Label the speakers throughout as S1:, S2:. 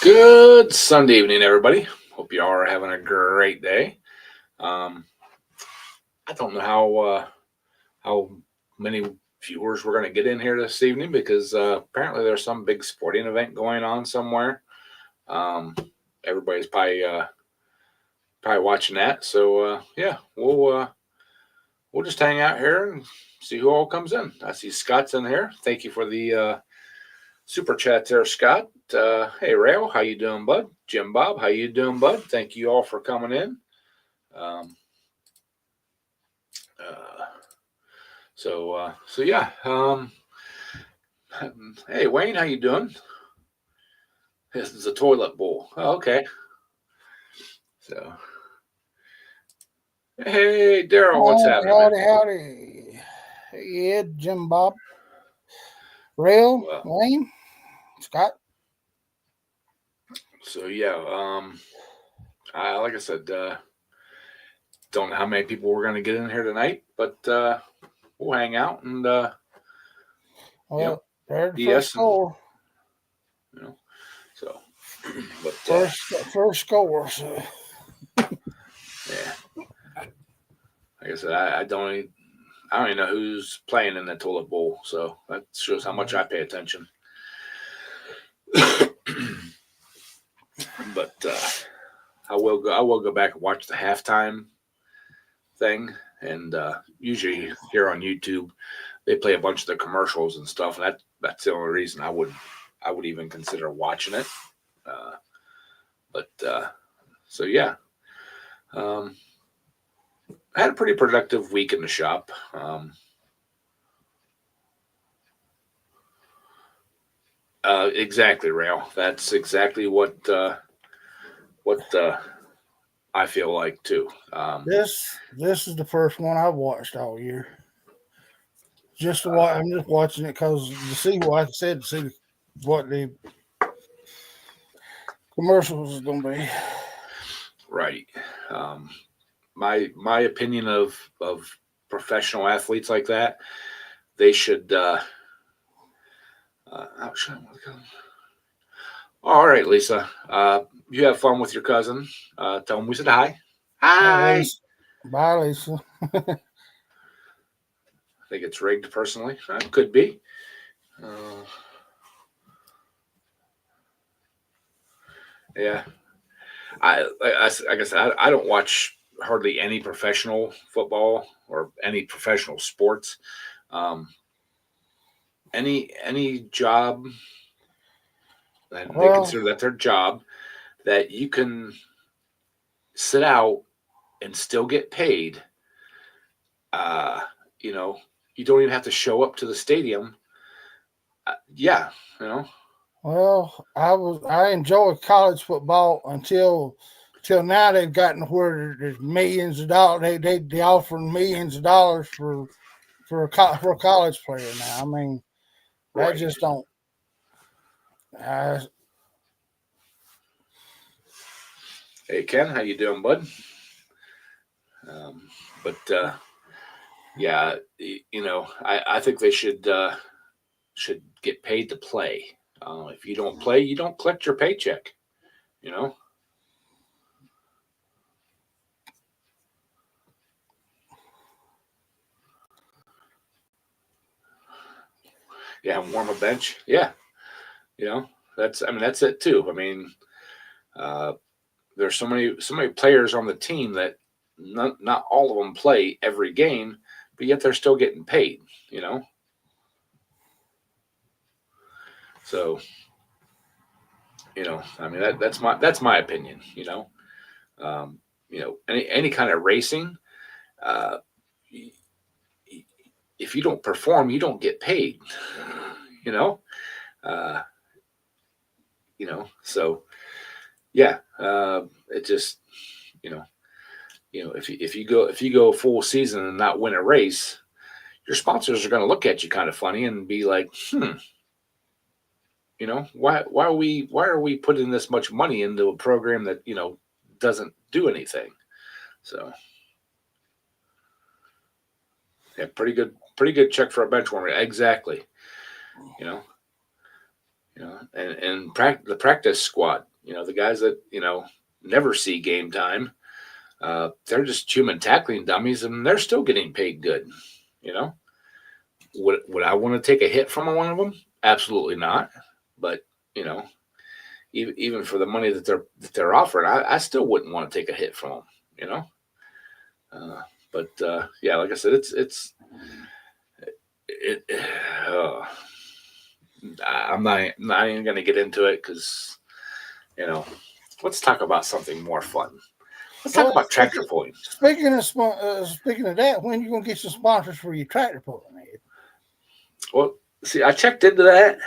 S1: Good Sunday evening, everybody. Hope you all are having a great day. Um, I don't know how many viewers we're going to get in here this evening because apparently there's some big sporting event going on somewhere. Um, everybody's probably watching that. So yeah, we'll just hang out here and see who all comes in. I see Scott's in here. Thank you for the super chat there, Scott. Hey, Rail, how you doing, bud? Jim Bob, how you doing, bud? Thank you all for coming in. Um, uh, so yeah. Hey, Wayne, how you doing? This is a toilet bowl. Oh, okay. So, hey, Daryl, what's
S2: Howdy,
S1: happening, man?
S2: howdy, howdy. Hey, Ed, Jim Bob, Rail,
S1: Well,
S2: Wayne, Scott.
S1: so yeah. Like I said, don't know how many people we're going to get in here tonight, but we'll hang out and you know,
S2: Well, there's the first
S1: BS and
S2: score.
S1: you know, so. But
S2: First score. So.
S1: yeah, like I said, I don't even know who's playing in the toilet bowl, so that shows how much I pay attention. But I will go back and watch the halftime thing, and usually here on YouTube they play a bunch of the commercials and stuff, and that's the only reason I would even consider watching it. Uh, but so yeah, um, I had a pretty productive week in the shop. Exactly, Rail. That's exactly what I feel like too.
S2: This is the first one I've watched all year. Just to watch, I'm just watching it because to see what I said, to see what the commercials is gonna be.
S1: Right. Um, my opinion of professional athletes like that, they should. How should I, all right, Lisa. You have fun with your cousin. Tell him we said hi.
S2: Bye,
S1: Hi.
S2: Lisa. Bye, Lisa.
S1: I think it's rigged personally. Could be. Uh, yeah. Like I said, I don't watch hardly any professional football or any professional sports. Um, any job and they
S2: Well,
S1: consider that their job that you can sit out and still get paid. Uh, you know, you don't even have to show up to the stadium. Yeah, you know,
S2: I enjoyed college football until now they've gotten to where there's millions of dollars. They offering millions of dollars for a college player now. I mean, that
S1: right.
S2: just don't. Uh,
S1: Hey Ken, how you doing, bud? But yeah, I think they should get paid to play. If you don't play, you don't collect your paycheck. You know, yeah, warm a bench. Yeah, you know, that's it too. I mean, uh, there's so many players on the team that not all of them play every game, but yet they're still getting paid. You know, so I mean that's my opinion. Um, any kind of racing. Uh, if you don't perform, you don't get paid. You know, uh, so yeah, it just you know if you go a full season and not win a race, your sponsors are going to look at you kind of funny and be like, why are we putting this much money into a program that doesn't do anything? So yeah, pretty good check for a bench warmer. Exactly. You know, and the practice squad. the guys that never see game time, they're just human tackling dummies, and they're still getting paid good. You know, would I want to take a hit from one of them? Absolutely not. But you know, even for the money that they're offering, I still wouldn't want to take a hit from them. You know, but yeah, like I said, it. Uh, I'm not even going to get into it because let's talk about something more fun. Let's talk
S2: Well,
S1: about tractor pulling.
S2: speaking of that, when you gonna get some sponsors for your tractor pulling, Ed?
S1: Well, see, I checked into that,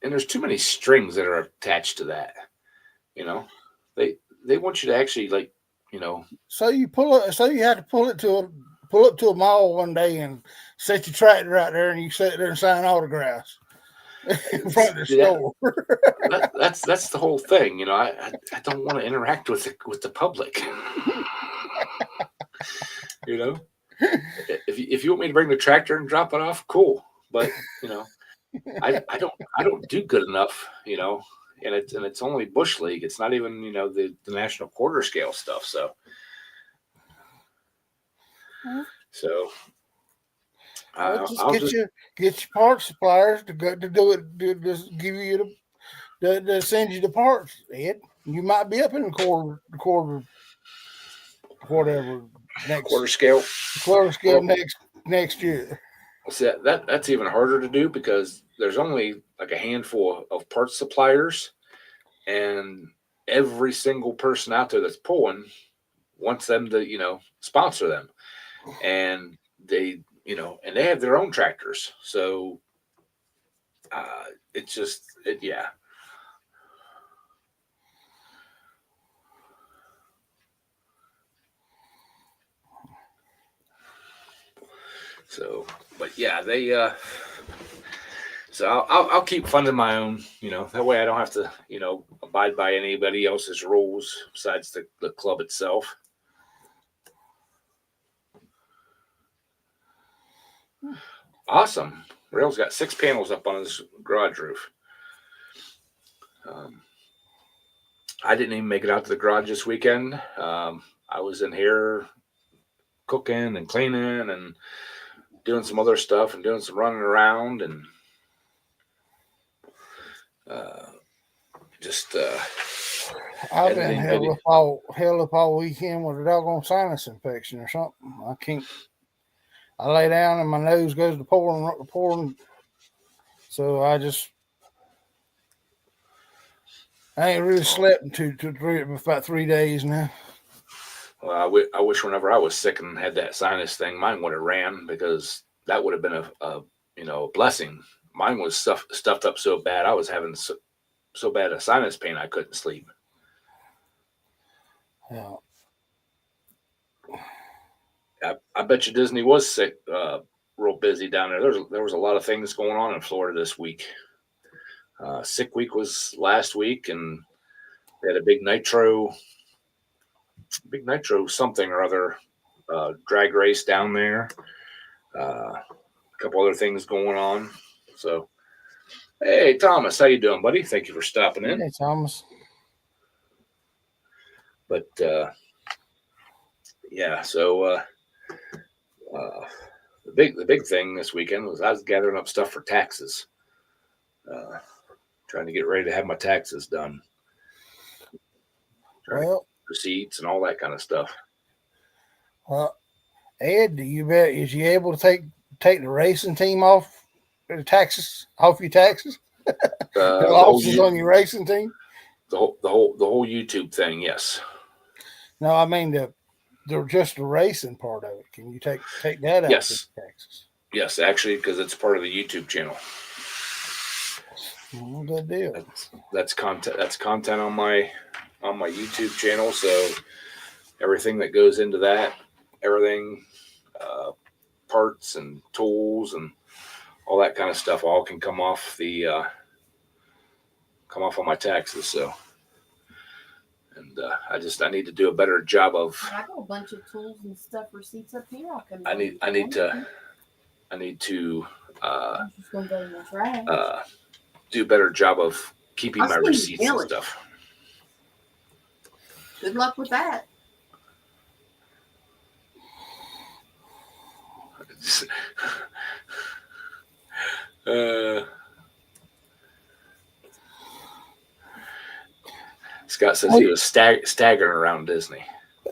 S1: and there's too many strings that are attached to that. You know, they want you to actually
S2: So you had to pull up to a mall one day and set your tractor out there, and you sit there and sign autographs in front of the
S1: yeah,
S2: store.
S1: that's the whole thing. I don't want to interact with the public. you know, if you want me to bring the tractor and drop it off, cool. But I don't do good enough. And it's only bush league. It's not even the national quarter scale stuff. So
S2: Just
S1: I'll
S2: get
S1: just
S2: your parts suppliers to go to do it. Just give you the send you the parts, Ed. You might be up in the quarter whatever
S1: quarter
S2: next
S1: scale.
S2: quarter scale
S1: Well,
S2: next year.
S1: see, that's even harder to do because there's only like a handful of parts suppliers, and every single person out there that's pulling wants them to sponsor them, and they have their own tractors, so it's just yeah. So, but yeah, they. So I'll keep funding my own. That way I don't have to abide by anybody else's rules besides the club itself. Awesome. Rail's got 6 panels up on his garage roof. I didn't even make it out to the garage this weekend. I was in here cooking and cleaning and doing some other stuff and doing some running around and just
S2: I've been
S1: editing
S2: held
S1: video.
S2: up all weekend with a doggone sinus infection or something. I can't. I lay down and my nose goes to pouring. So I ain't really slept in about 3 days now.
S1: Well, I wish whenever I was sick and had that sinus thing, mine would have ran because that would have been a blessing. Mine was stuffed up so bad. I was having so bad a sinus pain I couldn't sleep.
S2: Yeah.
S1: I bet you Disney was sick, real busy down there. There was a lot of things going on in Florida this week. Sick week was last week, and they had a big nitro something or other drag race down there. A couple other things going on. So, hey Thomas, how you doing, buddy? Thank you for stopping in.
S2: Hey, Thomas.
S1: But yeah, so the big thing this weekend was I was gathering up stuff for taxes, trying to get ready to have my taxes done, receipts and all that kind of stuff.
S2: Well, Ed, is you able to take the racing team off your taxes? The losses on your racing team?
S1: The whole YouTube thing, yes.
S2: No, I mean just the racing part of it. Can you take that out?
S1: Yes.
S2: Of taxes?
S1: Yes, actually, because it's part of the YouTube channel.
S2: Well, good deal.
S1: That's content. That's content on my YouTube channel. So everything that goes into that, everything, parts and tools and all that kind of stuff, all can come off on my taxes. So, and I need to do a better job of.
S3: I got a bunch of tools and stuff, receipts up here.
S1: I need to. I'm just gonna go in the trash. Do a better job of keeping
S3: I'll
S1: my
S3: send you
S1: receipts and
S3: Billy.
S1: stuff.
S3: Good luck with that.
S1: uh, Scott says he was staggering around Disney.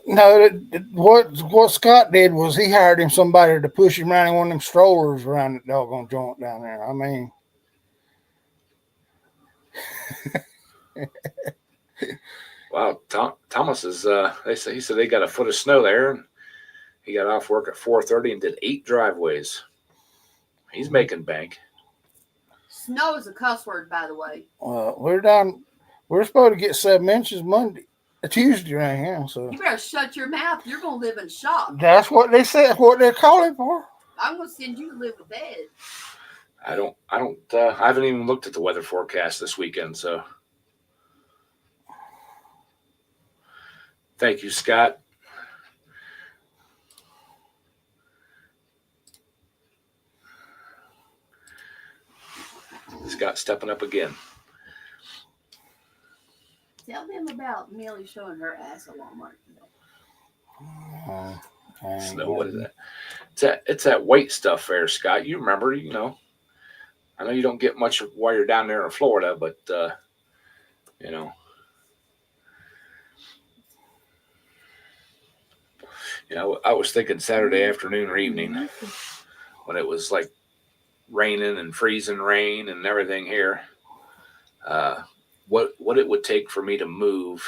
S2: No, what Scott did was he hired him somebody to push him around in one of them strollers around the doggone joint down there. I mean,
S1: Wow, Thomas is. He said they got a foot of snow there, and he got off work at 4:30 and did 8 driveways. He's making bank.
S3: Snow is a cuss word, by the way.
S2: we're down. We're supposed to get 7 inches Tuesday right here. So
S3: You better shut your mouth. You're gonna live in shock.
S2: that's what they said. What they're calling for.
S3: I'm gonna send you to live with Ed.
S1: I haven't even looked at the weather forecast this weekend, so thank you, Scott. Scott stepping up again.
S3: Tell them about Millie showing her ass at Walmart today.
S1: Snow, what is that? It's that white stuff there, Scott. You remember, I know you don't get much while you're down there in Florida, but I was thinking Saturday afternoon or evening when it was like raining and freezing rain and everything here. What it would take for me to move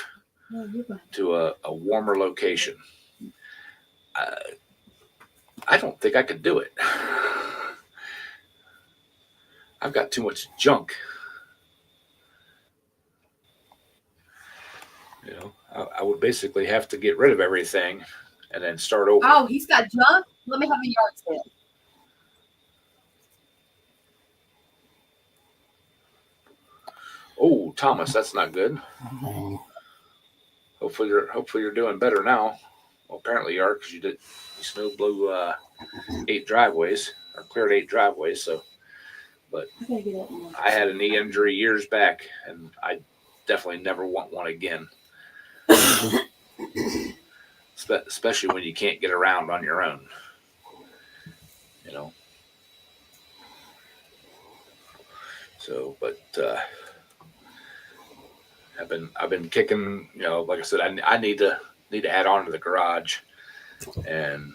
S1: to a warmer location. I don't think I could do it. I've got too much junk. I would basically have to get rid of everything and then start over.
S3: Oh, he's got junk? Let me have a yard sale.
S1: Oh, Thomas, that's not good. Hopefully you're doing better now. Well, apparently you are, because you snow blew 8 driveways, or cleared 8 driveways. So, but I had a knee injury years back, and I definitely never want one again. Especially when you can't get around on your own. So, but I've been kicking. Like I said, I need to add on to the garage, and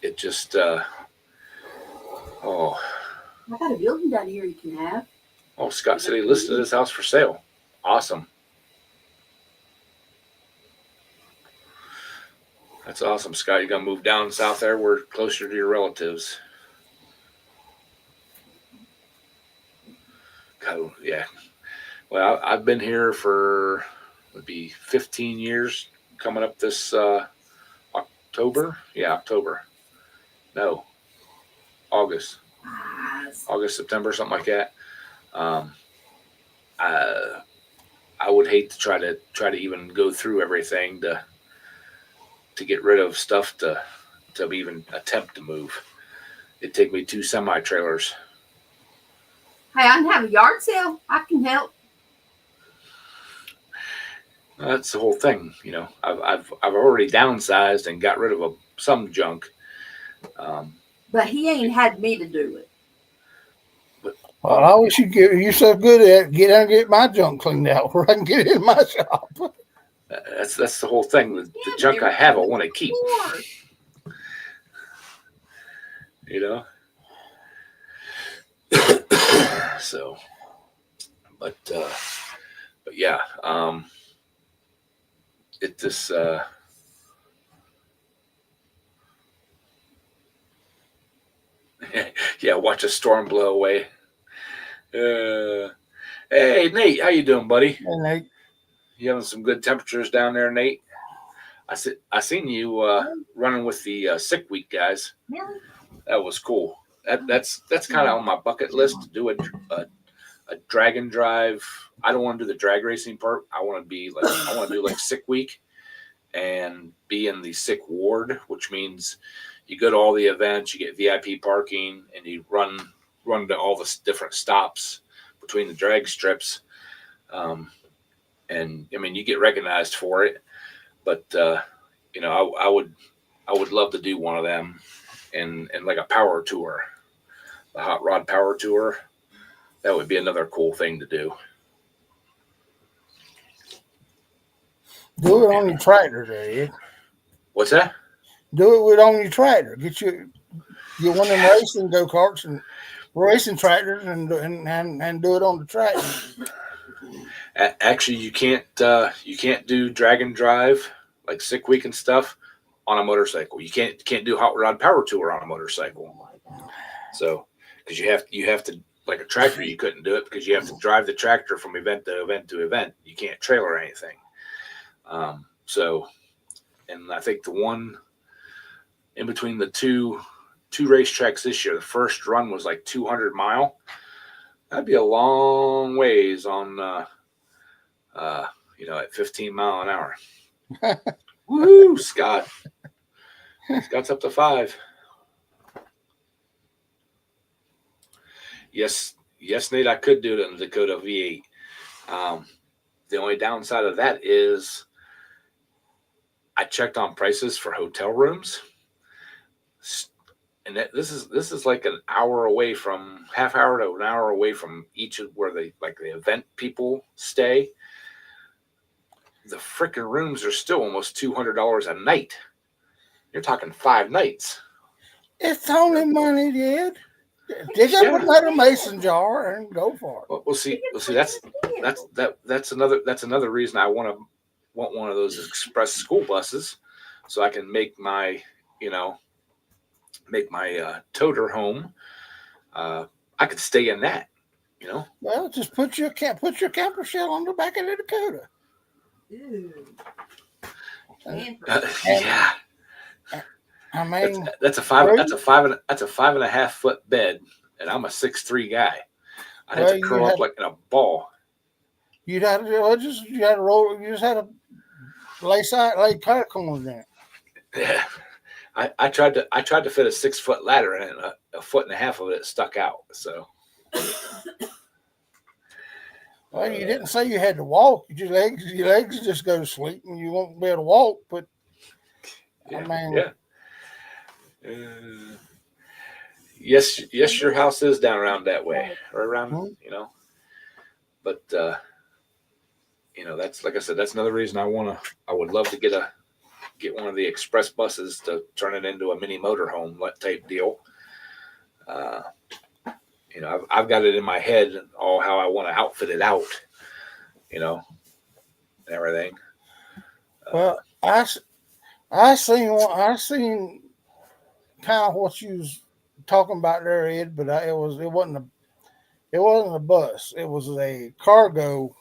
S1: it just
S3: I got a building down here you can have.
S1: Oh, Scott said he listed his house for sale. Awesome. That's awesome, Scott. You gonna move down south there? We're closer to your relatives. God, yeah. Well, I've been here for would be 15 years. Coming up this October. Yeah, October. No, August, September, something like that. I would hate to try to even go through everything to get rid of stuff to even attempt to move. It'd take me 2 semi-trailers.
S3: Hey, I can have a yard sale. I can help.
S1: That's the whole thing, I've already downsized and got rid of some junk.
S3: But he ain't had me to do it.
S2: Well, I wish you're so good at get out and get my junk cleaned out where I can get it in my shop.
S1: That's the whole thing. The junk I have, I want to keep. So, but yeah, it just yeah, watch a storm blow away. Hey Nate, how you doing, buddy?
S2: Hey, Nate.
S1: You having some good temperatures down there, Nate? I seen you running with the Sick Week guys.
S3: Really?
S1: That was cool. That's kind of on my bucket list to do a drag and drive. I don't want to do the drag racing part. I want to do like Sick Week and be in the Sick Ward, which means you go to all the events, you get VIP parking, and you run to all the different stops between the drag strips. And I mean, you get recognized for it, but I would love to do one of them and like a power tour, the hot rod power tour. That would be another cool thing to do.
S2: Do it on your tractor, there, Ed.
S1: What's that?
S2: Do it with on your tractor. Get one of them racing go karts and racing tractors and do it on the tractor.
S1: Actually, you can't do drag and drive like Sick Week and stuff on a motorcycle. You can't do hot rod power tour on a motorcycle. So because you have to, like a tractor, you couldn't do it because you have to drive the tractor from event to event to event. You can't trailer anything. So, and I think the one in between the two racetracks this year, the first run was like 200 mile. That'd be a long ways on, at 15 mile an hour. Woo, Scott. Scott's up to 5. Yes, Nate, I could do it in the Dakota V8. The only downside of that is I checked on prices for hotel rooms, and this is like an hour away from, half hour to an hour away from each of where the event people stay. The freaking rooms are still almost $200 a night. You're talking 5 nights.
S2: It's only money, Dad. Dig up another mason jar and go for it.
S1: Well, we'll see. That's another reason I want one of those express school buses, so I can make my toter home. I could stay in that.
S2: Well, just put your camper shell on the back of the Dakota.
S3: Ooh.
S1: Yeah.
S2: I mean,
S1: that's a 5.5 foot bed, and I'm a 6'3" guy. I'd have to curl up like in a ball.
S2: You had to roll. You just had to lay car corners in it.
S1: Yeah. I tried to fit a 6 foot ladder in it, and a foot and a half of it stuck out. So.
S2: Well, you didn't say you had to walk. Your legs just go to sleep, and you won't be able to walk. But
S1: yeah,
S2: I mean,
S1: yeah. Yes, your house is down around that way, or around, But that's, like I said, that's another reason I would love to get one of the express buses to turn it into a mini motorhome type deal. I've got it in my head all how I want to outfit it out, and everything.
S2: Well, I seen kind of what you was talking about there, Ed, but it wasn't a bus. It was a cargo.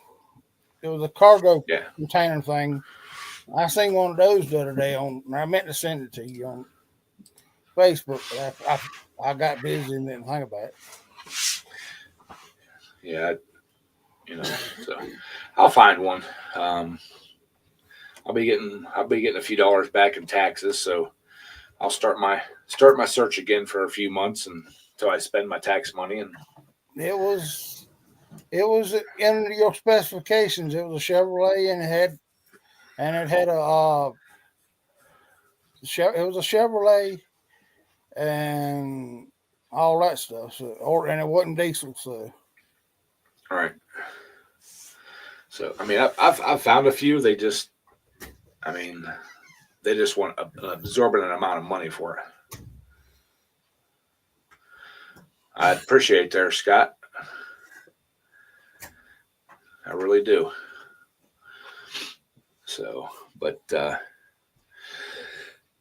S2: It was a cargo container thing. I seen one of those the other day I meant to send it to you on Facebook, but I got busy and didn't think about it.
S1: Yeah, so I'll find one. I'll be getting a few dollars back in taxes, so I'll start my search again for a few months until I spend my tax money. And it
S2: was in your specifications. It was a Chevrolet, and it had it was a Chevrolet and all that stuff. And it wasn't diesel, so.
S1: All right. So I mean, I've found a few. They just want an absorbent amount of money for it. I appreciate it there, Scott. I really do. So, but like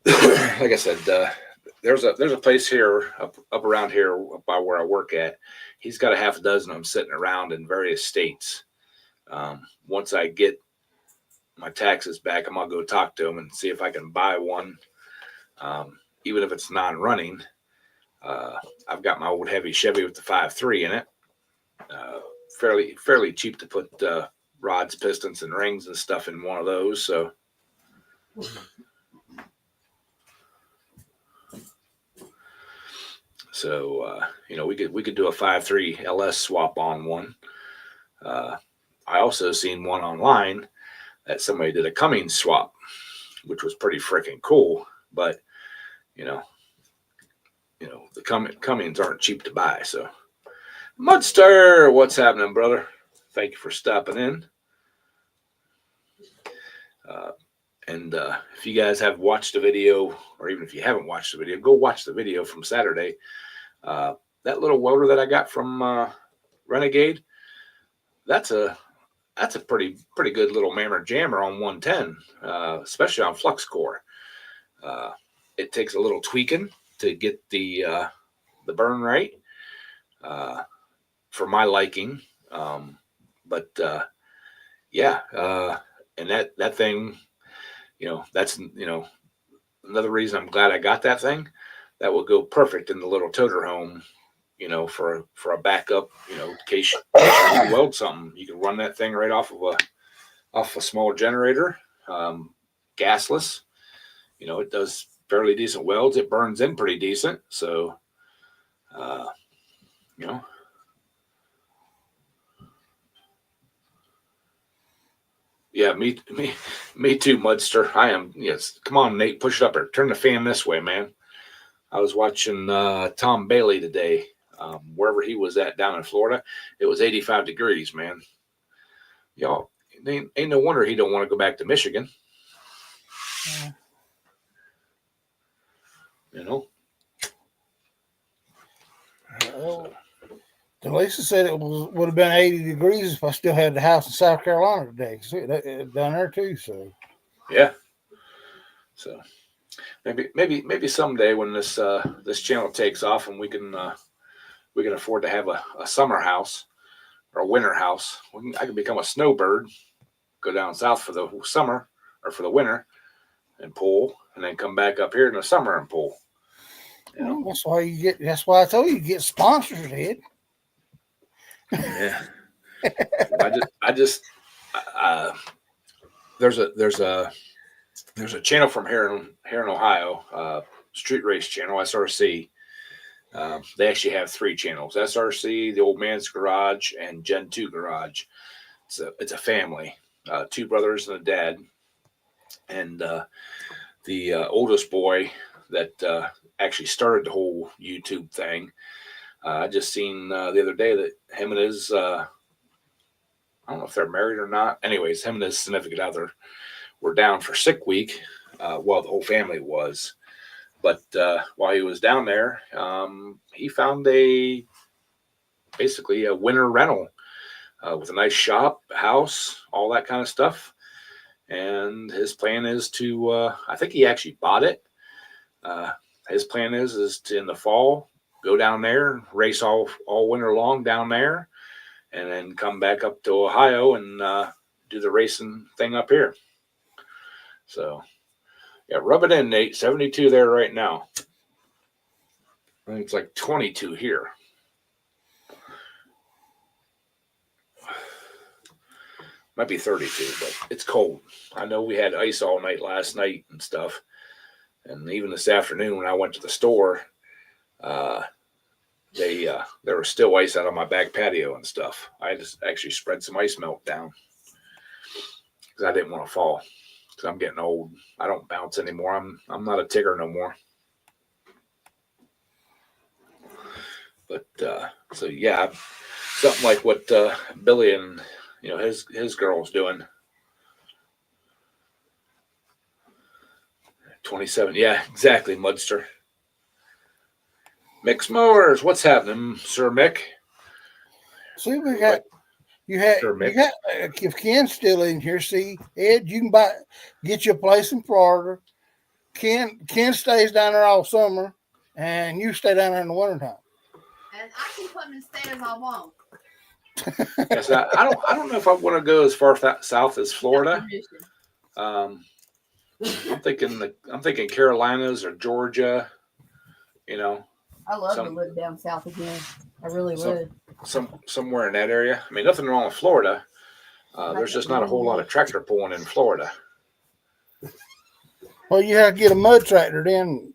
S1: I said, there's a place here up around here by where I work at. He's got a half a dozen of them sitting around in various states. Once I get my taxes back, I'm gonna go talk to him and see if I can buy one, even if it's non-running. I've got my old heavy Chevy with the 5.3 in it. Fairly cheap to put rods, pistons, and rings and stuff in one of those. So. So we could do a 5.3 LS swap on one. I also seen one online that somebody did a Cummins swap, which was pretty freaking cool. But you know, the Cummins aren't cheap to buy. So, Mudster, what's happening, brother? Thank you for stopping in. And if you guys have watched the video, or even if you haven't watched the video, go watch the video from Saturday. That little welder that I got from Renegade, that's a pretty good little mammer jammer on 110, especially on flux core. It takes a little tweaking to get the burn right, for my liking. But yeah, and that thing, that's another reason I'm glad I got that thing. That will go perfect in the little toter home, for a backup, in case you weld something. You can run that thing right off of a small generator, gasless. It does fairly decent welds. It burns in pretty decent. So, yeah, me too, Mudster. I am. Yes, come on, Nate, push it up there. Turn the fan this way, man. I was watching Tom Bailey today, wherever he was at down in Florida. It was 85 degrees, man. Y'all, ain't no wonder he don't want to go back to Michigan.
S2: Yeah. Well, Lisa said it would have been 80 degrees if I still had the house in South Carolina today. See, down there too. So
S1: yeah. So maybe someday when this channel takes off and we can afford to have a summer house or a winter house, I can become a snowbird, go down south for the summer or for the winter and pull, and then come back up here in the summer and pull.
S2: That's why I told you get sponsors, Ed.
S1: Yeah. There's a channel from here in Ohio, Street Race Channel, SRC. They actually have 3 channels: SRC, the Old Man's Garage, and Gen 2 Garage. It's a family, 2 brothers and a dad, and the oldest boy that actually started the whole YouTube thing. I just seen the other day that him and his, I don't know if they're married or not. Anyways, him and his significant other were down for sick week. Well, the whole family was. But while he was down there, he found basically a winter rental with a nice shop, house, all that kind of stuff. And his plan is to, I think he actually bought it. His plan is to, in the fall, go down there, race all winter long down there, and then come back up to Ohio and do the racing thing up here. So, yeah, rub it in, Nate. 72 there right now. I think it's like 22 here. Might be 32, but it's cold. I know we had ice all night last night and stuff. And even this afternoon when I went to the store, there was still ice out on my back patio and stuff. I just actually spread some ice melt down because I didn't want to fall. Because I'm getting old. I don't bounce anymore. I'm not a Tigger no more. But so yeah, something like what Billy and his girl's doing. 27. Yeah, exactly, Mudster. Mick's Mowers, what's happening, Sir Mick?
S2: See, we got if Ken's still in here, see, Ed, you can get you a place in Florida. Ken stays down there all summer, and you stay down there in the wintertime.
S3: And I can come and stay as I want.
S1: Yes, I don't know if I want to go as far south as Florida. I'm thinking Carolinas or Georgia.
S3: I love to live down south again. I really would.
S1: Somewhere in that area. I mean, nothing wrong with Florida. There's just not a whole lot of tractor pulling in Florida.
S2: Well, you have to get a mud tractor then,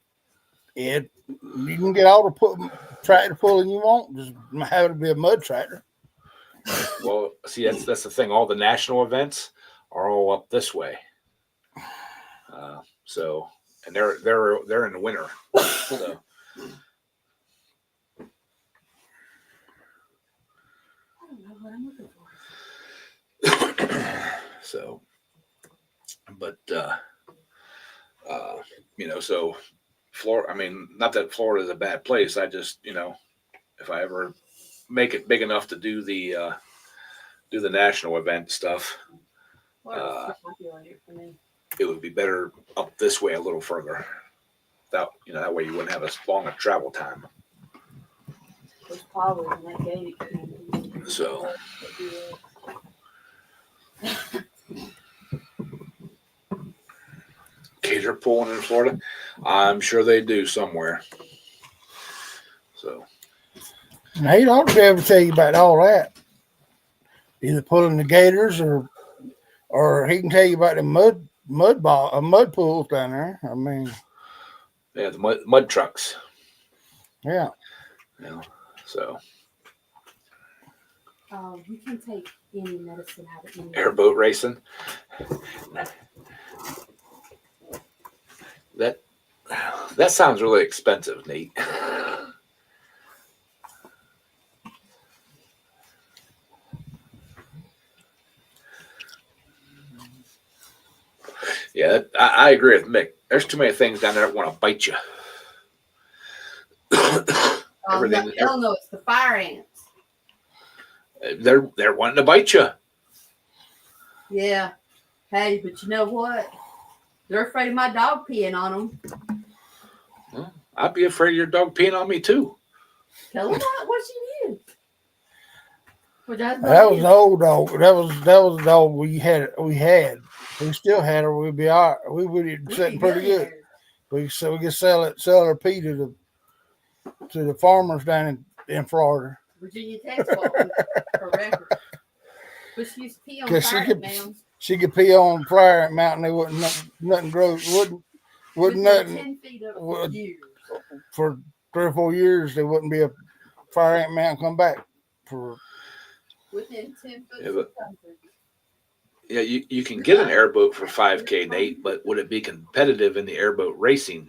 S2: Ed. You can get all the tractor pulling you want. Just have it be a mud tractor.
S1: Well, see, that's the thing. All the national events are all up this way. So, and they're in the winter. So,
S3: I don't know what I'm looking for.
S1: so, but so Florida. I mean, not that Florida is a bad place. I just, if I ever make it big enough to do the national event stuff,
S3: Florida's too popular here for me.
S1: it would be better up this way a little further. That way you wouldn't have as long a travel time.
S3: There's probably in that gate.
S1: So. Gator pulling in Florida, I'm sure they do somewhere. So.
S2: Now, he ought to be able to tell you about all that. Either pulling the gators or he can tell you about the mud pools down there. I mean,
S1: yeah, the mud trucks.
S2: Yeah.
S1: So.
S3: You can take any medicine out of any
S1: Airboat racing. That sounds really expensive, Nate. Yeah, I agree with Mick. There's too many things down there that want to bite you.
S3: No, it's the fire ants.
S1: They're wanting to bite you.
S3: Yeah. Hey, but you know what? They're afraid of my dog peeing on them.
S1: Well, I'd be afraid of your dog peeing on me too.
S3: Tell them what she did.
S2: That was the old dog. That was the dog we had. We still had her. We'd be all right. We would be sitting pretty good. We could sell her pee to the farmers down in Florida.
S3: Virginia Tech forever. But she used to pee on Fire Mountain.
S2: She could pee on Fire Mountain. They wouldn't nothing grow. Wouldn't nothing.
S3: 10 feet up for years.
S2: For 3 or 4 years, there wouldn't be a Fire Ant Mountain come back for.
S3: Within 10
S1: foot. Yeah, you can get an airboat for $5,000, Nate, but would it be competitive in the airboat racing,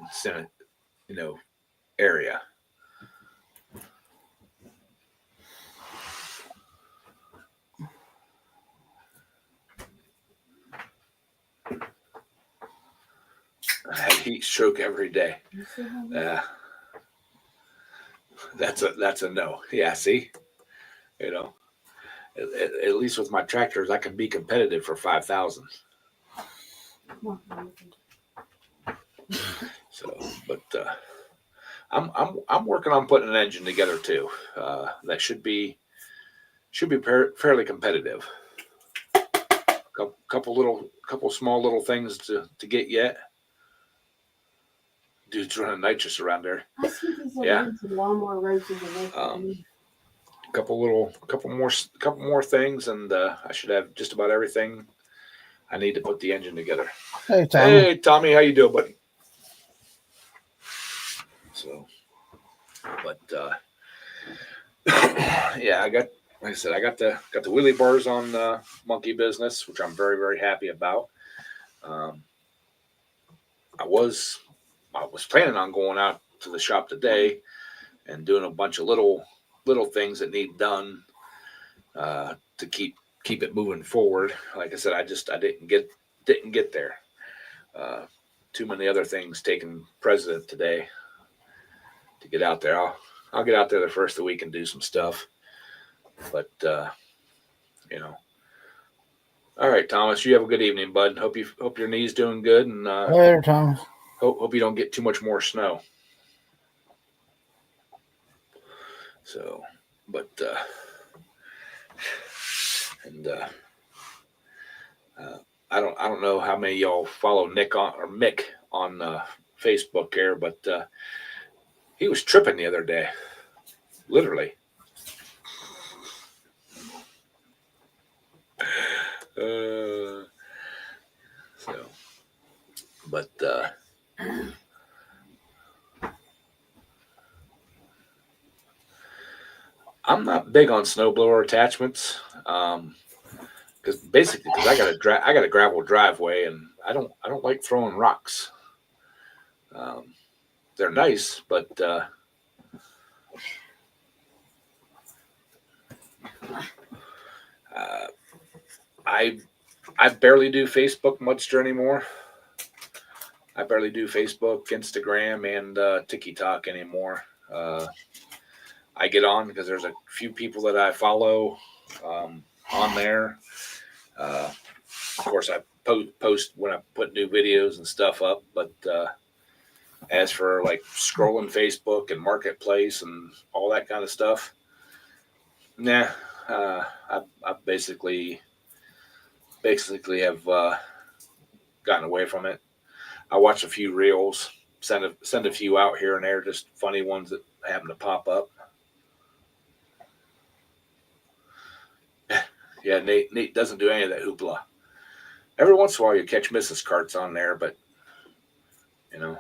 S1: area? I had heat stroke every day. That's a no. Yeah, see, at least with my tractors, I can be competitive for 5,000. So, but I'm working on putting an engine together too. That should be fairly competitive. Couple small little things to get yet. Dude's running nitrous around there. Yeah. Couple more things, and I should have just about everything I need to put the engine together.
S2: Hey, Tommy.
S1: Hey, Tommy, how you doing, buddy? So, but yeah, like I said, I got the wheelie bars on Monkey Business, which I'm very, very happy about. I was planning on going out to the shop today and doing a bunch of little things that need done to keep it moving forward. Like I said, I didn't get there. Too many other things taking precedent today to get out there. I'll get out there the first of the week and do some stuff. But all right, Thomas, you have a good evening, bud. Hope your knee's doing good, and
S2: later, Thomas.
S1: Hope you don't get too much more snow. So, but I don't know how many of y'all follow Mick on Facebook here, but he was tripping the other day, literally. But I'm not big on snowblower attachments. Because I got a gravel driveway, and I don't like throwing rocks. They're nice, but I barely do Facebook much anymore. I barely do Facebook, Instagram, and TikTok anymore. I get on because there's a few people that I follow on there. Of course, I post when I put new videos and stuff up. But as for like scrolling Facebook and Marketplace and all that kind of stuff, nah. I basically have gotten away from it. I watch a few reels, send a few out here and there, just funny ones that happen to pop up. Yeah, Nate doesn't do any of that hoopla. Every once in a while you catch Mrs. Carts on there, but you know.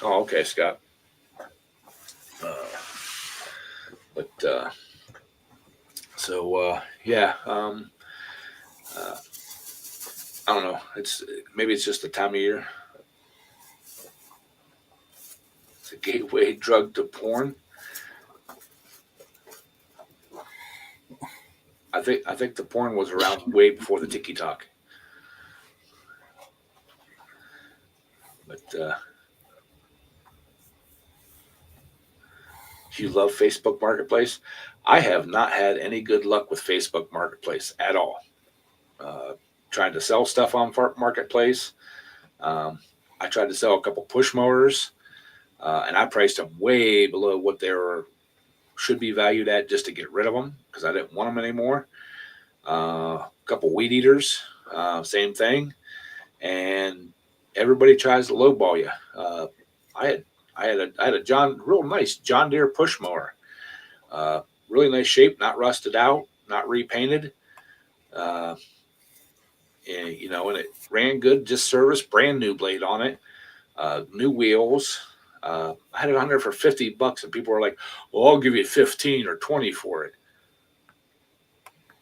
S1: Oh, okay, Scott. Yeah. I don't know. Maybe it's just the time of year. It's a gateway drug to porn. I think the porn was around way before the TikTok. But you love Facebook Marketplace? I have not had any good luck with Facebook Marketplace at all. Trying to sell stuff on Marketplace. I tried to sell a couple push mowers, and I priced them way below what they should be valued at just to get rid of them because I didn't want them anymore. A couple weed eaters, same thing, and everybody tries to lowball you. I had a real nice John Deere push mower, really nice shape, not rusted out, not repainted. And it ran good, just serviced, brand new blade on it, new wheels. I had it on there for $50, and people were like, "Well, I'll give you 15 or 20 for it."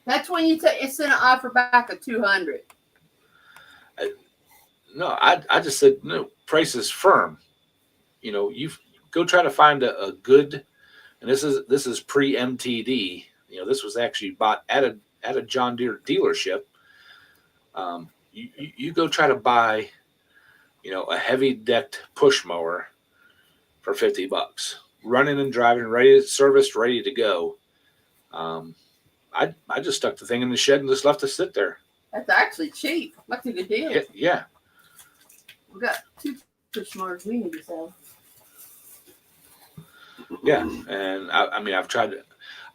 S3: That's when it's an offer back of 200.
S1: No, I just said no. Price is firm. You go try to find a good, and this is pre MTD. This was actually bought at a John Deere dealership. You go try to buy, a heavy decked push mower for $50, running and driving, ready to serviced, ready to go. I just stuck the thing in the shed and just left it sit there.
S3: That's actually cheap. That's a good deal.
S1: Yeah.
S3: We got 2 push mowers we need to sell.
S1: Yeah, and I've tried to.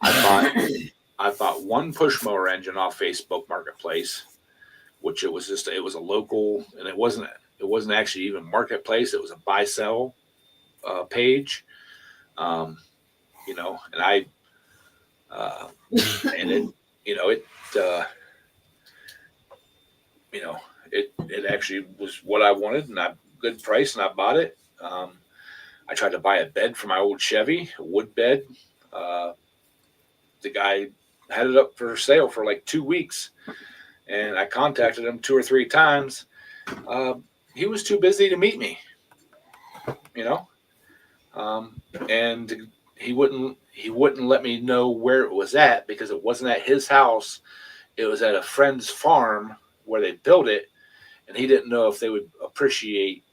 S1: I bought one push mower engine off Facebook Marketplace, which it was a local, and it wasn't actually even Marketplace. It was a buy sell page, and I and it actually was what I wanted, and good price, and I bought it. I tried to buy a bed for my old Chevy, a wood bed. The guy had it up for sale for like 2 weeks, and I contacted him 2 or 3 times. He was too busy to meet me, and he wouldn't let me know where it was at because it wasn't at his house. It was at a friend's farm where they built it, and he didn't know if they would appreciate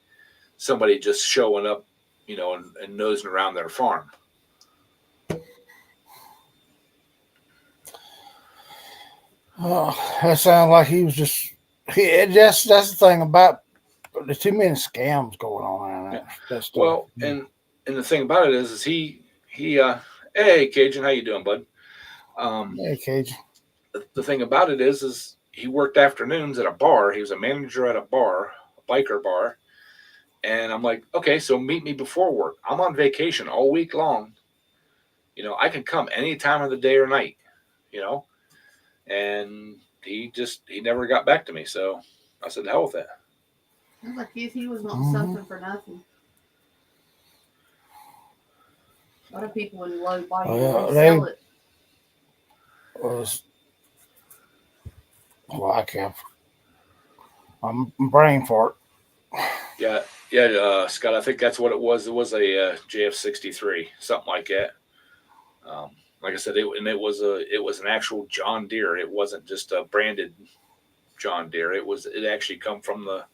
S1: somebody just showing up, and nosing around their farm.
S2: Oh, that sounds like he was just. That's the thing about there's too many scams going on. That's
S1: well, and the thing about it is he hey Cajun, how you doing, bud?
S2: Hey, Cajun.
S1: The thing about it is he worked afternoons at a bar. He was a manager at a bar, a biker bar. And I'm like, okay, so meet me before work. I'm on vacation all week long. I can come any time of the day or night, and he never got back to me. So I said, hell with that.
S3: Sounds like he was wanting something for nothing. A lot of people in low body
S2: Well,
S3: resell it.
S2: Was well, I can't. I'm brain fart.
S1: Yeah, Scott. I think that's what it was. It was a JF63, something like that. Like I said, it was an actual John Deere. It wasn't just a branded John Deere. It actually come from a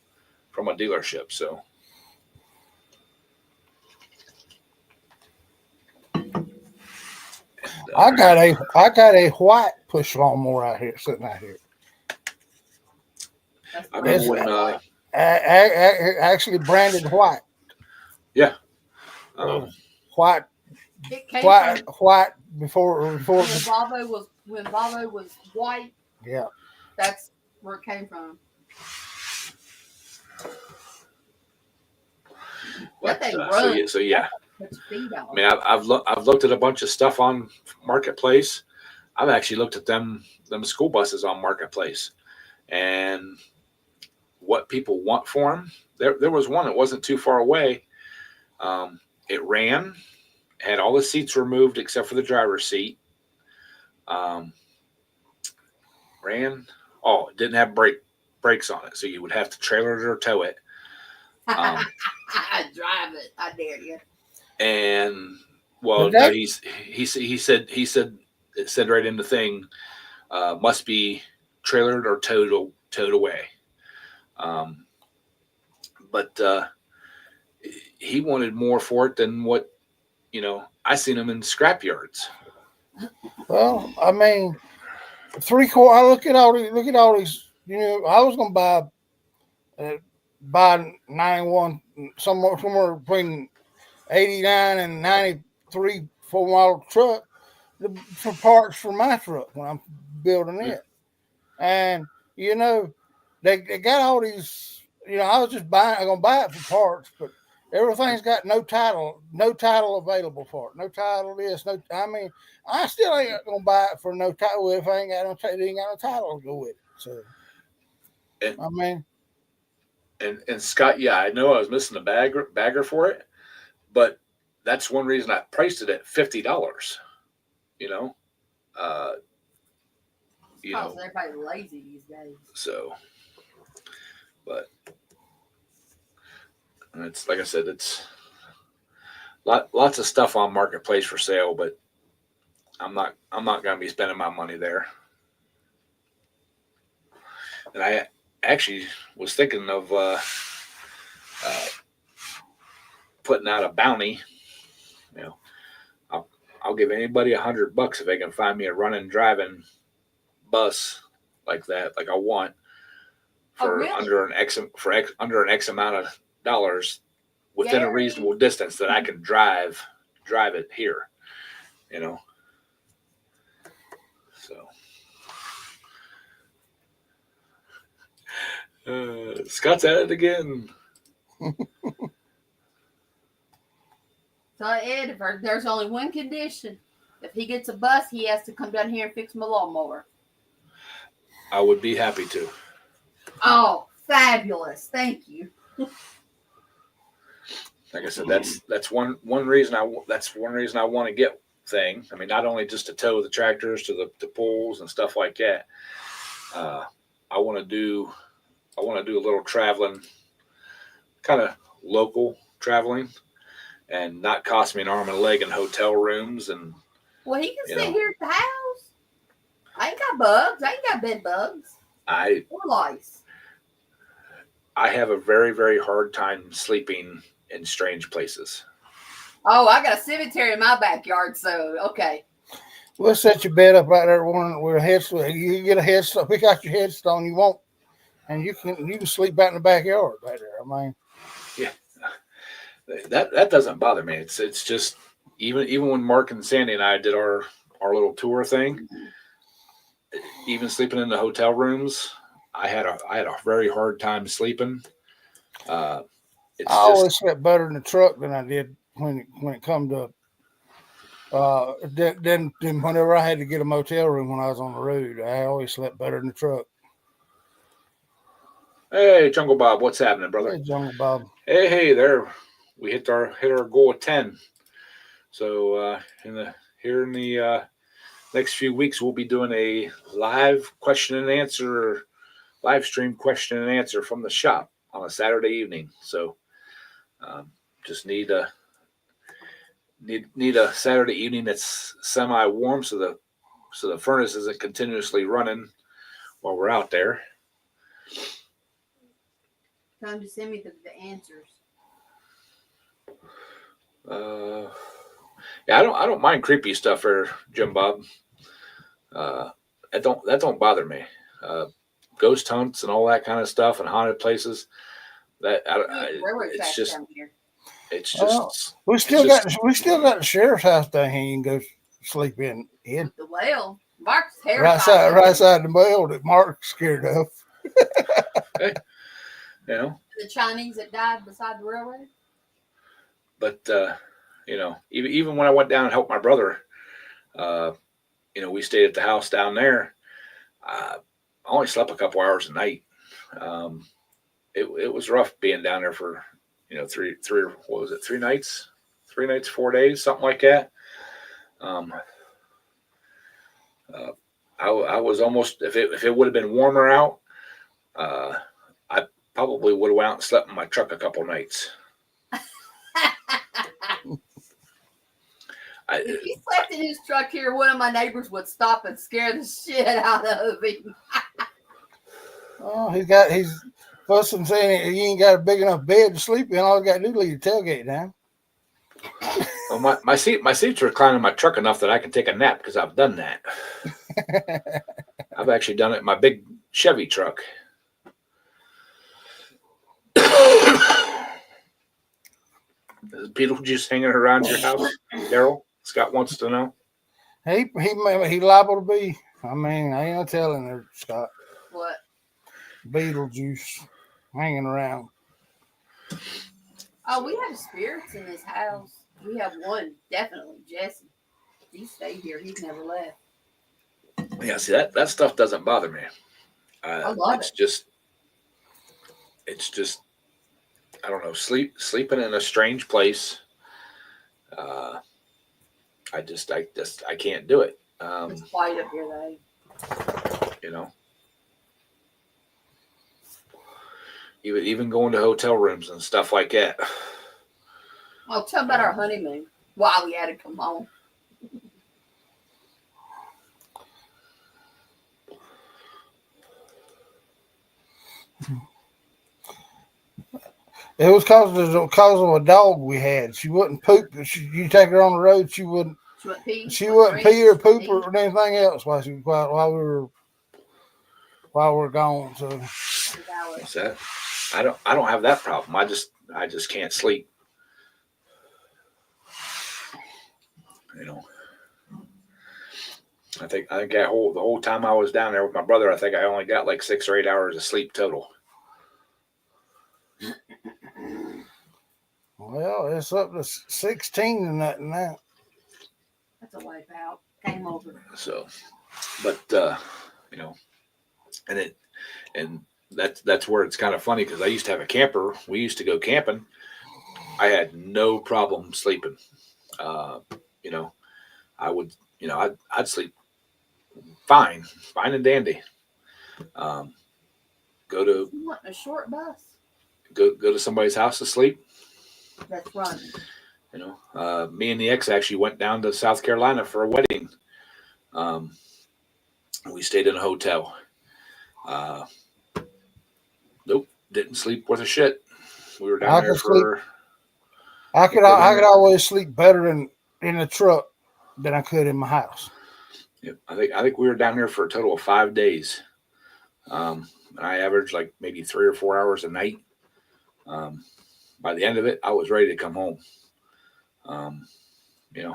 S1: dealership. So
S2: I got a white push lawnmower out here sitting out here.
S3: That's
S1: I remember
S2: It's
S1: when
S2: actually branded white.
S1: yeah,
S2: White
S3: it came from
S2: white before
S3: when Volvo was white.
S2: yeah.
S3: That's where it came from. That thing runs.
S1: so yeah.
S3: Put your feet on.
S1: I mean, I've looked at a bunch of stuff on Marketplace. I've actually looked at them school buses on Marketplace, and what people want for them. There was one that wasn't too far away. It ran, had all the seats removed except for the driver's seat. Ran. Oh, it didn't have brakes on it, so you would have to trailer it or tow it.
S3: Drive it. I dare you.
S1: And well,
S2: But
S1: no, he said it said right in the thing, must be trailered or towed away. But he wanted more for it than what I seen him in scrap yards.
S2: Well, I mean, 3/4. I look at all these. I was gonna buy 91 somewhere between 89 and 93 4-mile truck for parts for my truck when I'm building it. And they got all these. I was just I'm gonna buy it for parts, but everything's got no title available for it. No title this, no. I mean, I still ain't gonna buy it for no title if I ain't got no title to go with it. So, I mean,
S1: and Scott, yeah, I know I was missing a bagger for it, but that's one reason I priced it at $50.
S3: Everybody's lazy these days.
S1: So, but it's like I said, it's lots of stuff on Marketplace for sale, but I'm not going to be spending my money there. And I actually was thinking of putting out a bounty. I'll give anybody $100 if they can find me a running driving bus like that, like I want, for
S3: really?
S1: under an X amount of dollars within a reasonable distance that I can drive it here. So Scott's at it again.
S3: So Ed, there's only one condition. If he gets a bus, he has to come down here and fix my lawnmower.
S1: I would be happy to.
S3: Oh, fabulous! Thank you.
S1: Like I said, that's one reason I want to get thing. I mean, not only just to tow the tractors to the pools and stuff like that. I want to do a little traveling, kind of local traveling, and not cost me an arm and a leg in hotel rooms. And
S3: well, he can sit here at the house. I ain't got bugs. I ain't got bed bugs. Or lice.
S1: I have a very, very hard time sleeping in strange places.
S3: Oh, I got a cemetery in my backyard, so okay.
S2: We'll set your bed up right there with a headstone. You get a headstone, pick out your headstone you want, and you can sleep out in the backyard right there. I mean,
S1: yeah, that doesn't bother me. It's just even when Mark and Sandy and I did our little tour thing, even sleeping in the hotel rooms, I had a very hard time sleeping. I
S2: always slept better in the truck than I did when it come to then whenever I had to get a motel room when I was on the road. I always slept better in the truck.
S1: Hey, Jungle Bob, what's happening, brother?
S2: Hey, Jungle Bob.
S1: Hey, there. We hit our goal of 10. So in the next few weeks, we'll be doing a live question and answer, live stream question and answer from the shop on a Saturday evening. So just need a Saturday evening that's semi warm, so the furnace isn't continuously running while we're out there.
S3: Time to send me the answers.
S1: Yeah, I don't mind creepy stuff there, Jim Bob. That don't bother me. Ghost hunts and all that kind of stuff and haunted places. It's just
S2: Well, we still got the sheriff's house down here. You can go sleep in.
S3: The well. Mark's terrified.
S2: Right side the well that Mark's scared of.
S1: you know.
S3: The Chinese that died beside the railroad.
S1: But you know, even when I went down and helped my brother, you know, we stayed at the house down there. I only slept a couple hours a night. It was rough being down there for, you know, three what was it, 3 nights, 4 days, something like that. I was almost, if it would have been warmer out, I probably would have went out and slept in my truck a couple nights.
S3: If he slept in his truck here, one of my neighbors would stop and scare the shit out of him.
S2: Oh, he's fussing saying he ain't got a big enough bed to sleep in. All he got to do is leave the tailgate down.
S1: Well, my seats recline in my truck enough that I can take a nap because I've done that. I've actually done it in my big Chevy truck. Is Beetlejuice hanging around your house, Daryl? Scott wants to know.
S2: He liable to be. I mean, I ain't no telling her, Scott.
S3: What?
S2: Beetlejuice hanging around.
S3: Oh, we have spirits in this house. We have one, definitely, Jesse. He stayed here. He's never left.
S1: Yeah, see that stuff doesn't bother me.
S3: I love
S1: it. It's just I don't know, sleeping in a strange place. I can't do it.
S3: It's quiet up here, though.
S1: You know, even going to hotel rooms and stuff like that.
S3: Oh, tell about our honeymoon. Why we had to come home.
S2: It was cause of a dog we had. She wouldn't poop. You take her on the road, she wouldn't pee. She wouldn't pee or poop or anything else while we were gone. So
S1: what's that? I don't have that problem. I just can't sleep. You know. I think the whole time I was down there with my brother, I think I only got like 6 or 8 hours of sleep total.
S2: Well, it's up to 16 and that now.
S3: That's a wipe out. Game over.
S1: So, but you know, and that's where it's kind of funny because I used to have a camper. We used to go camping. I had no problem sleeping. You know, I'd sleep fine and dandy. Go to
S3: you want a short bus?
S1: Go to somebody's house to sleep.
S3: That's running.
S1: You know, me and the ex actually went down to South Carolina for a wedding. We stayed in a hotel. Nope, didn't sleep worth a shit. We were down there for.
S2: I could always sleep better in the truck than I could in my house.
S1: Yep, I think we were down there for a total of 5 days. And I averaged like maybe 3 or 4 hours a night. By the end of it, I was ready to come home. You know,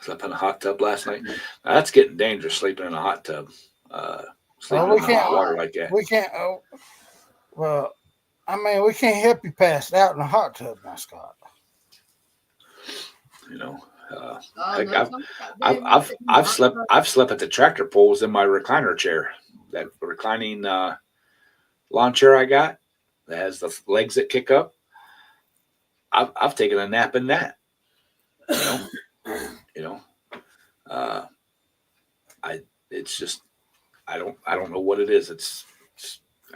S1: slept in a hot tub last night. Now, that's getting dangerous, sleeping in a hot tub. Sleeping in hot water like that.
S2: We can't. Well, I mean, we can't help you pass out in a hot tub, now, Scott.
S1: You know, I've slept at the tractor poles in my recliner chair. That reclining lawn chair I got that has the legs that kick up. I've taken a nap in that. You know, you know. I it's just I don't know what it is. It's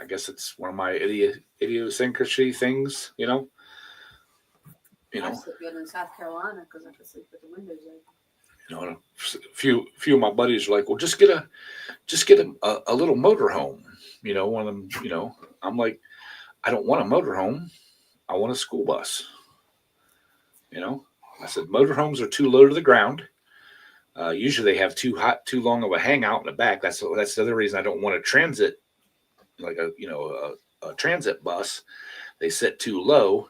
S1: I guess it's one of my idiosyncrasy things. You
S3: I
S1: know.
S3: sleep good in South Carolina because I can sleep with the windows open.
S1: And a few of my buddies are like, well, just get a little motorhome. One of them. I'm like, I don't want a motorhome. I want a school bus. I said motorhomes are too low to the ground. Usually they have too long of a hangout in the back. That's the other reason I don't want a transit, like a transit bus. They sit too low.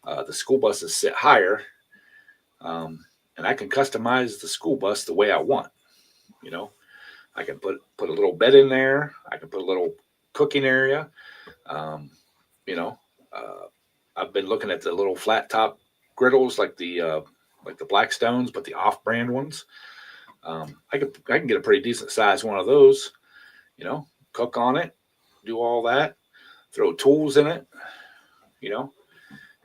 S1: The school buses sit higher, and I can customize the school bus the way I want. I can put a little bed in there. I can put a little cooking area. Um, you know, uh, I've been looking at the little flat top griddles like the Blackstones, but the off-brand ones. I can get a pretty decent size one of those. Cook on it, do all that, throw tools in it. You know,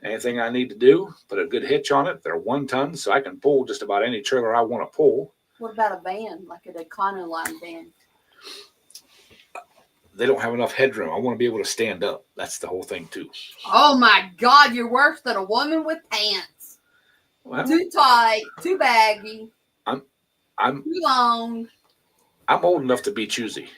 S1: anything I need to do, put a good hitch on it. They're 1 ton, so I can pull just about any trailer I want to pull.
S3: What about a van, like an Econoline van?
S1: They don't have enough headroom. I want to be able to stand up. That's the whole thing too.
S3: Oh my God, you're worse than a woman with pants.
S1: Well,
S3: Too tight, too baggy,
S1: I'm
S3: too long.
S1: I'm old enough to be choosy.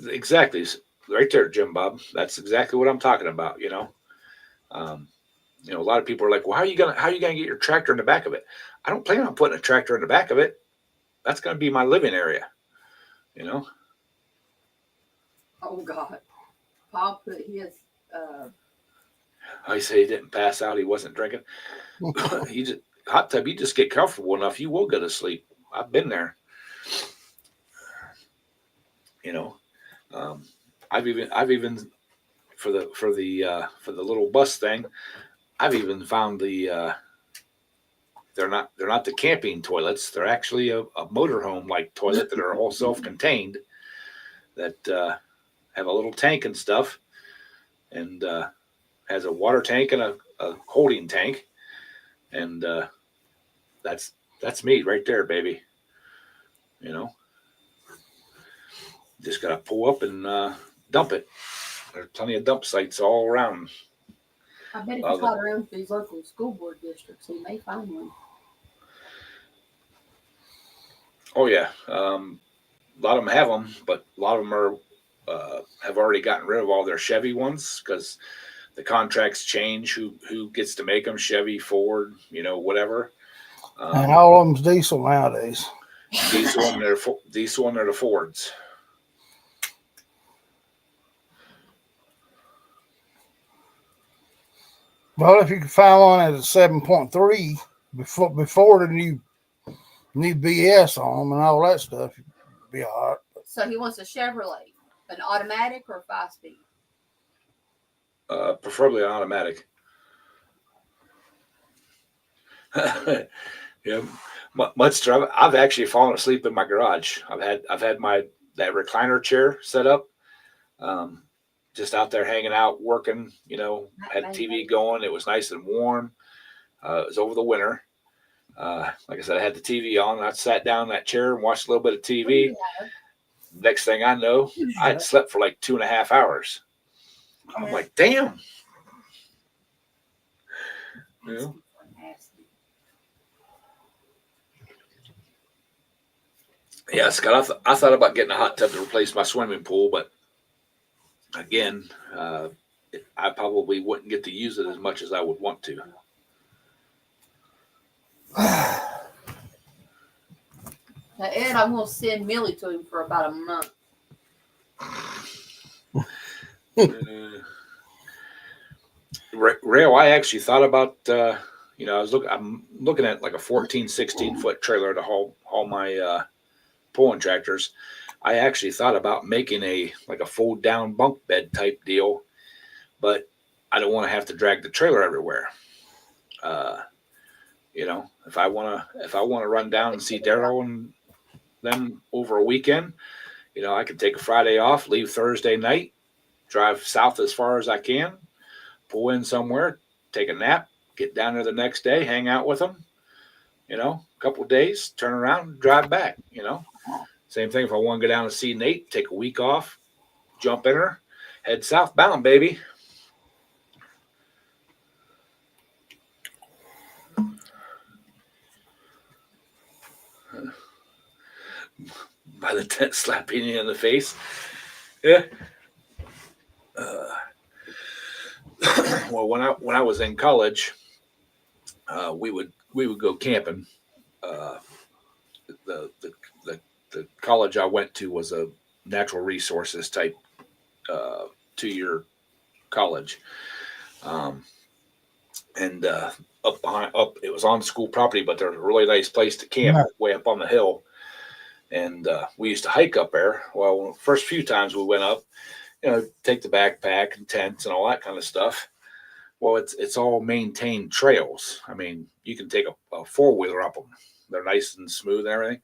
S1: Exactly, right there, Jim Bob. That's exactly what I'm talking about. Um, a lot of people are like, "Well, how are you gonna get your tractor in the back of it?" I don't plan on putting a tractor in the back of it. That's gonna be my living area. You know.
S3: Oh God, Paul put his.
S1: I say he didn't pass out. He wasn't drinking. He just hot tub. You just get comfortable enough, you will go to sleep. I've been there. You know. I've even for the little bus thing. I've even found they're not the camping toilets. They're actually a motorhome like toilet that are all self-contained that have a little tank and stuff, and has a water tank and a holding tank, and that's me right there, baby. Just gotta pull up and dump it. There's plenty of dump sites all around.
S3: I bet if you called around these local school board districts, he may find one.
S1: Oh yeah, a lot of them have them, but a lot of them are have already gotten rid of all their Chevy ones because the contracts change. Who gets to make them? Chevy, Ford, whatever.
S2: And all of them's diesel nowadays.
S1: Diesel and they're the Fords.
S2: Well, if you can find one at a 7.3 before the new BS on them and all that stuff, you'd be all right.
S3: So he wants a Chevrolet, an automatic or 5-speed?
S1: Preferably an automatic. Yeah, much. I've actually fallen asleep in my garage. I've had that recliner chair set up, just out there hanging out, working. Had TV going. It was nice and warm. It was over the winter. Like I said, I had the TV on. I sat down in that chair and watched a little bit of TV. Next thing I know, I had slept for like 2.5 hours. I'm like, damn. Yeah, Scott, I thought about getting a hot tub to replace my swimming pool, but again, I probably wouldn't get to use it as much as I would want to.
S3: Now, Ed, I'm going to send Millie to him for about a month.
S1: Rail, I actually thought about, I'm looking at like a 14, 16 foot trailer to haul my pulling tractors. I actually thought about making a fold down bunk bed type deal, but I don't want to have to drag the trailer everywhere. You know, if I wanna run down and see Daryl and them over a weekend, you know, I could take a Friday off, leave Thursday night, drive south as far as I can, pull in somewhere, take a nap, get down there the next day, hang out with them, you know, a couple of days, turn around, drive back, you know. Same thing if I want to go down and see Nate, take a week off, jump in her, head southbound, baby. By the tent slapping you in the face. Yeah. Well, when I was in college, we would go camping. Uh, the, the the the college I went to was a natural resources type 2-year college, um, and up it was on school property, but there was a really nice place to camp
S2: Right.
S1: way up on the hill, and we used to hike up there. Well, first few times we went up, you know, take the backpack and tents and all that kind of stuff. Well, it's all maintained trails. I mean, you can take a 4-wheeler up them. They're nice and smooth and everything.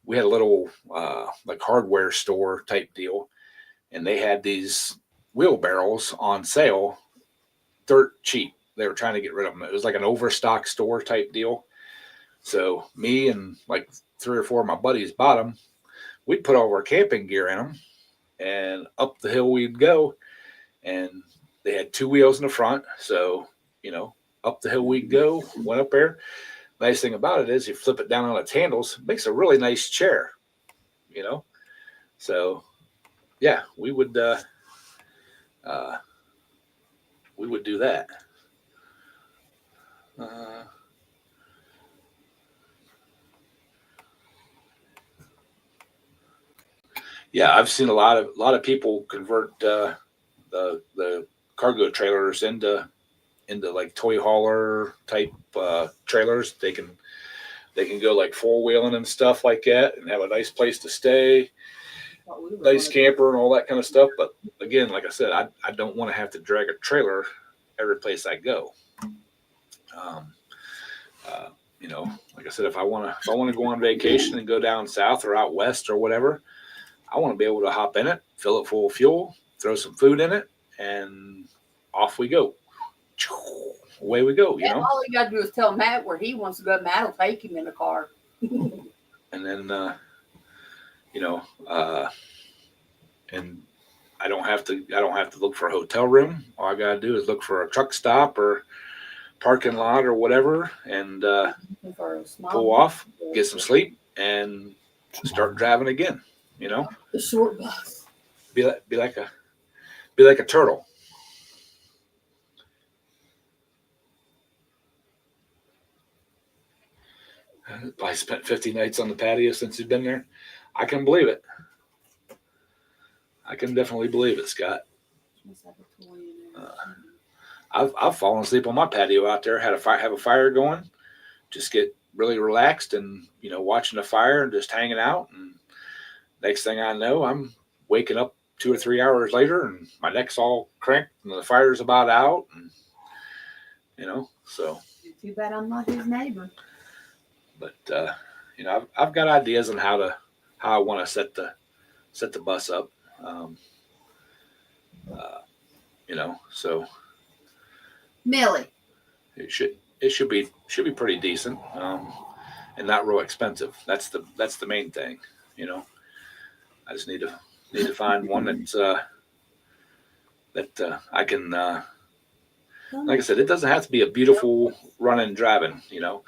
S1: We had a little like hardware store type deal, and they had these wheelbarrows on sale, dirt cheap. They were trying to get rid of them. It was like an overstock store type deal. So me and like 3 or 4 of my buddies bought them. We'd put all our camping gear in them, and up the hill we'd go. And they had 2 wheels in the front, so you know, up the hill we'd go. Went up there. Nice thing about it is you flip it down on its handles, it makes a really nice chair, you know. So yeah, we would do that. Uh, yeah, I've seen a lot of people convert the cargo trailers into like toy hauler type trailers. They can go like 4-wheeling and stuff like that, and have a nice place to stay, nice camper and all that kind of stuff. But again, like I said, I don't want to have to drag a trailer every place I go. Um, you know, like I said, if I want to go on vacation and go down south or out west or whatever, I want to be able to hop in it, fill it full of fuel, throw some food in it, and off we go. Away we go, you
S3: And
S1: know.
S3: all you got to do is tell Matt where he wants to go. Matt will take him in the car.
S1: And then, you know, and I don't have to look for a hotel room. All I gotta do is look for a truck stop or parking lot or whatever, and
S3: For a small
S1: pull off, get some sleep, and start driving again. You know,
S3: The short bus.
S1: be like a turtle. I spent 50 nights on the patio since you've been there. I can believe it. I can definitely believe it, Scott. I've fallen asleep on my patio out there. Have a fire going, just get really relaxed and you know watching the fire and just hanging out. And next thing I know, I'm waking up 2 or 3 hours later, and my neck's all cranked, and the fire's about out. And you know, so.
S3: Too bad I'm not his neighbor.
S1: But you know, I've got ideas on how I want to set the bus up. You know, so
S3: Millie.
S1: it should be pretty decent, and not real expensive. That's the main thing. You know, I just need to find one that I can. Like I said, it doesn't have to be a beautiful running driving. You know,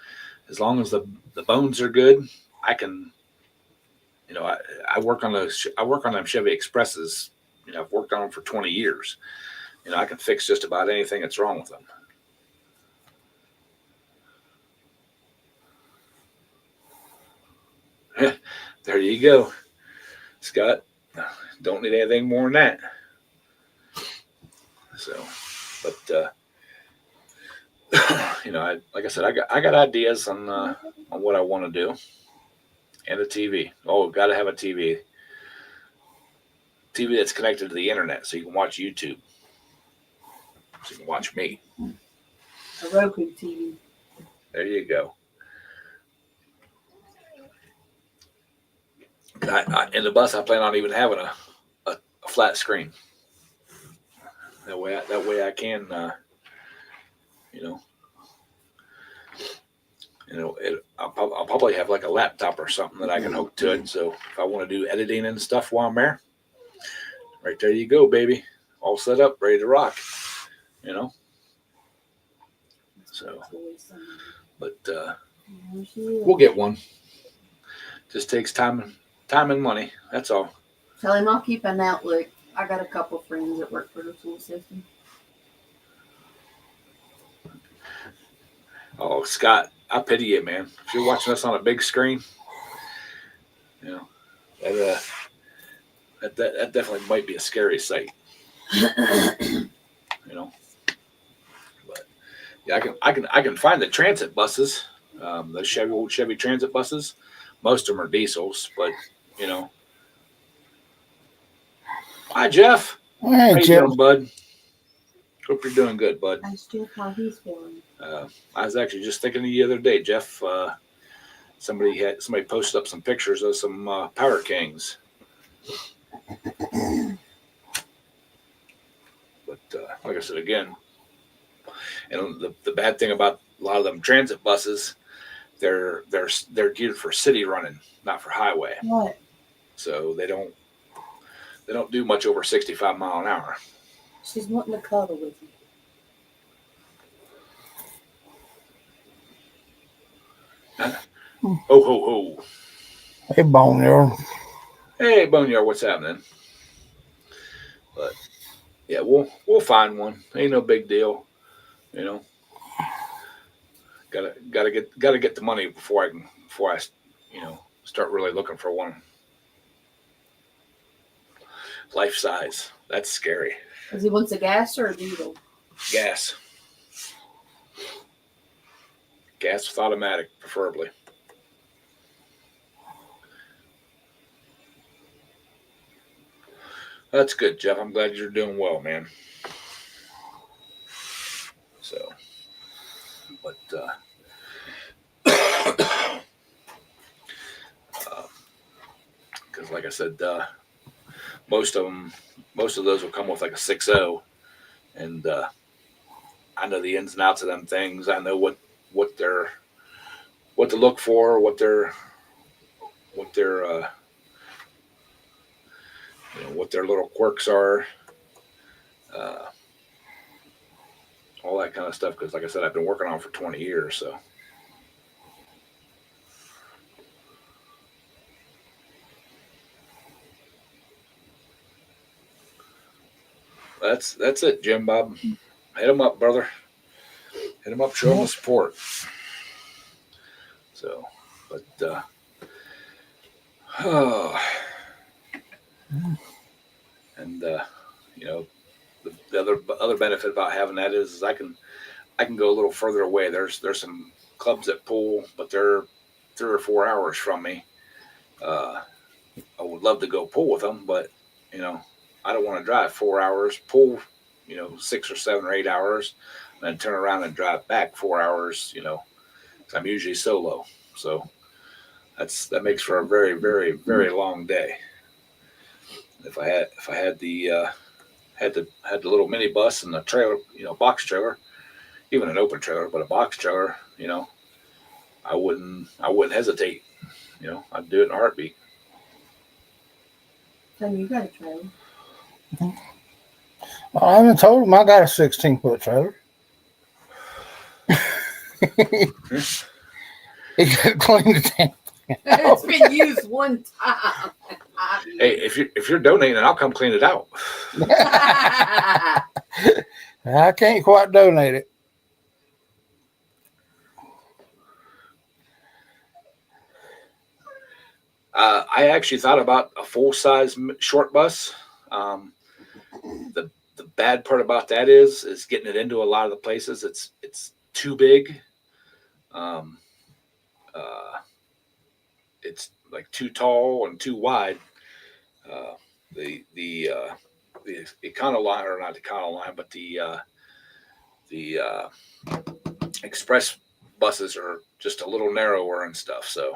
S1: as long as the bones are good, I can. You know, I work on them Chevy Expresses. You know, I've worked on them for 20 years. You know, I can fix just about anything that's wrong with them. There you go, Scott. Don't need anything more than that. So, but you know, like I said, I got ideas on what I want to do, and a TV. Oh, got to have a TV. TV that's connected to the internet, so you can watch YouTube. So you can watch me.
S3: A Roku TV.
S1: There you go. In the bus, I plan on even having a flat screen. That way I can, you know, I'll probably have like a laptop or something that I can hook to it. So if I want to do editing and stuff while I'm there, right there you go, baby, all set up, ready to rock. You know. So, but we'll get one. Just takes time and money. That's all.
S3: Tell him I'll keep an outlook. I got a couple friends that work for the school system.
S1: Oh, Scott, I pity you, man. If you're watching us on a big screen, you know, that definitely might be a scary sight. You know, but yeah, I can find the transit buses, the old Chevy transit buses. Most of them are diesels, but you know. Hi, Jeff.
S2: Hey,
S1: How you
S2: Jeff.
S1: doing, bud? Hope you're doing good, bud.
S3: Ask Jeff how he's feeling.
S1: I was actually just thinking of you the other day, Jeff. Somebody posted up some pictures of some Power Kings. But like I said again, and the bad thing about a lot of them transit buses, they're geared for city running, not for highway.
S3: What?
S1: So they don't do much over 65 mile an hour.
S3: She's wanting to cuddle with you.
S1: Ho ho ho!
S2: Hey, Boneyard.
S1: Hey, Boneyard, what's happening? But yeah, we'll find one. Ain't no big deal, you know. Gotta get the money before I you know, start really looking for one. Life size. That's scary.
S3: Does he wants a gas or a diesel?
S1: Gas. Gas with automatic, preferably. That's good, Jeff. I'm glad you're doing well, man. So, but because like I said, most of those will come with like a 6.0, and I know the ins and outs of them things. I know what to look for, what their you know, what their little quirks are, all that kind of stuff. Because like I said, I've been working on it for 20 years, so. That's it, Jim Bob. Hit him up, brother. Hit him up. Show him the support. So, but and you know, the other benefit about having that is I can go a little further away. There's some clubs that pool, but they're 3 or 4 hours from me. I would love to go pool with them, but you know, I don't want to drive 4 hours, pool, you know, 6 or 7 or 8 hours, and then turn around and drive back 4 hours, you know, because I'm usually solo. So that makes for a very, very, very long day. If I had the little mini bus and the trailer, you know, box trailer, even an open trailer, but a box trailer, you know, I wouldn't hesitate. You know, I'd do it in a heartbeat.
S3: Tell me you got a trailer.
S2: I haven't told him I got a 16-foot trailer. He got cleaned it down.
S3: It's been used one time.
S1: Hey, if you're donating, I'll come clean it out.
S2: I can't quite donate it.
S1: I actually thought about a full-size short bus. The bad part about that is getting it into a lot of the places. It's too big. It's like too tall and too wide. The Econoline, or not the Econoline, but the Express buses are just a little narrower and stuff. So,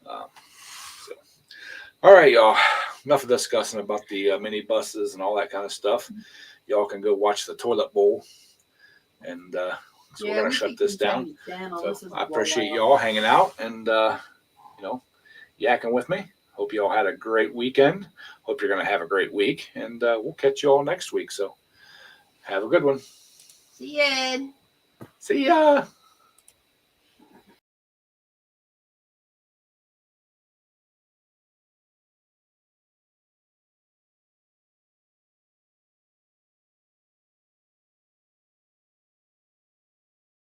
S1: all right, y'all. Enough of discussing about the mini buses and all that kind of stuff. Y'all can go watch the toilet bowl, and so we're gonna shut this down. So I appreciate y'all hanging out and yakking with me. Hope you all had a great weekend. Hope you're gonna have a great week, and we'll catch you all next week. So have a good one.
S3: See ya, Ed.
S1: See ya.